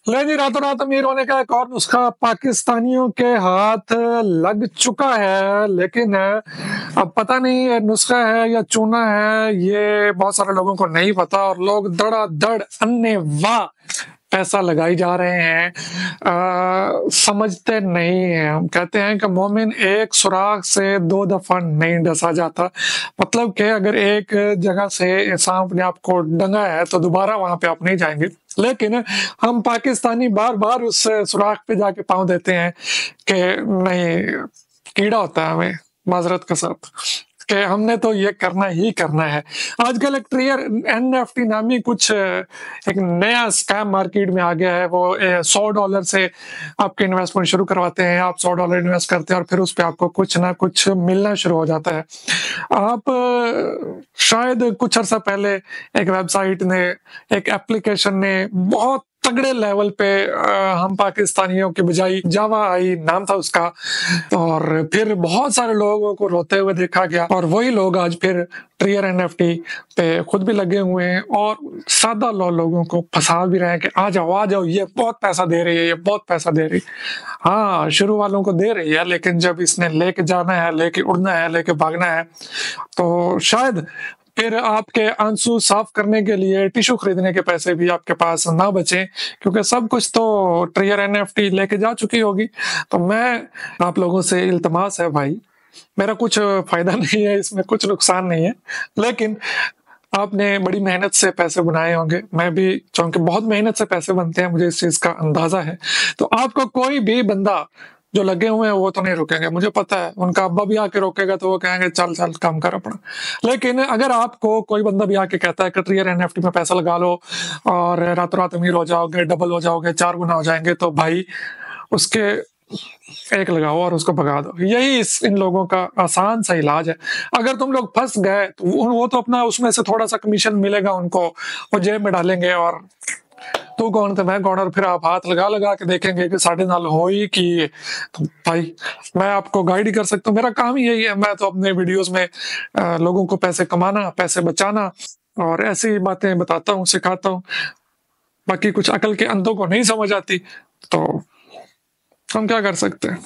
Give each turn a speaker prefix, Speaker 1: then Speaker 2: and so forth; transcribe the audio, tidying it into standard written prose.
Speaker 1: ले जी, रातों रात अमीर होने का एक और नुस्खा पाकिस्तानियों के हाथ लग चुका है, लेकिन अब पता नहीं ये नुस्खा है या चूना है, ये बहुत सारे लोगों को नहीं पता और लोग धड़ाधड़ अन्नेवाह पैसा लगाई जा रहे हैं। समझते नहीं हैं। हम कहते हैं कि मोमिन एक सुराख से 2 दफ़ा नहीं डसा जाता। मतलब कि अगर एक जगह से सांप ने आपको डंगा है, तो दोबारा वहाँ पे आप नहीं जाएँगे। लेकिन हम पाकिस्तानी बार-बार उस सुराख पे जाके पाँव देते हैं कि नहीं, कीड़ा होता है हमें, माज़रत के साथ, कि हमने तो ये करना ही करना है। आजकल एक ट्रियर एनएफटी नामी कुछ एक नया स्कैम मार्केट में आ गया है। वो $100 से आपके इन्वेस्टमेंट शुरू करवाते हैं। आप $100 इन्वेस्ट करते हैं और फिर उस पे आपको कुछ ना कुछ मिलना शुरू हो जाता है। आप शायद कुछ अर्सा पहले एक वेबसाइट ने, एक एप्लीकेशन ने बहुत तगड़े लेवल पे हम पाकिस्तानियों की बजाय जावा आई नाम था उसका, और फिर बहुत सारे लोगों को रोते हुए देखा गया और वही लोग आज फिर ट्रियर एनएफटी पे खुद भी लगे हुए हैं और सादा लोगों को फंसा भी रहे हैं कि आ जाओ, ये बहुत पैसा दे रही है, ये बहुत पैसा दे रही है। हाँ, शुरू वालों को दे रही है, लेकिन जब इसने लेके जाना है, लेके उड़ना है, लेके भागना है, तो शायद फिर आपके आंसू साफ करने के लिए टिश्यू खरीदने के पैसे भी आपके पास ना बचे, क्योंकि सब कुछ तो ट्रियर एनएफटी लेके जा चुकी होगी। तो मैं आप लोगों से इल्तमास है भाई, मेरा कुछ फायदा नहीं है इसमें, कुछ नुकसान नहीं है, लेकिन आपने बड़ी मेहनत से पैसे बनाए होंगे, मैं भी चूँकि बहुत मेहनत से पैसे बनते हैं, मुझे इस चीज़ का अंदाज़ा है। तो आपको कोई भी बंदा जो लगे हुए हैं वो तो नहीं रुकेंगे, मुझे पता है। उनका अब्बा भी आके रोकेगा तो वो कहेंगे चल, चल काम कर अपना। लेकिन अगर आपको कोई बंदा भी आके कहता है कि ट्रियर एनएफटी में पैसा लगा लो और रातों-रात अमीर हो जाओगे, डबल हो जाओगे, 4 गुना हो जाएँगे, तो भाई उसके एक लगाओ और उसको भगा दो। यही इन लोगों का आसान सा इलाज है। अगर तुम लोग फँस गए तो वो तो अपना उसमें से थोड़ा-सा कमीशन मिलेगा उनको, वो जेब में डालेंगे और तू कौन ते मैं कौन, और फिर आप हाथ लगा-लगा के देखेंगे कि साढ़े नाल हो ही की। तो भाई मैं आपको गाइड ही कर सकता हूँ, मेरा काम ही यही है। मैं तो अपने वीडियोज़ में लोगों को पैसे कमाना, पैसे बचाना और ऐसी बातें बताता हूँ, सिखाता हूँ। बाकी कुछ अकल के अंधों को नहीं समझ आती, तो हम क्या कर सकते हैं?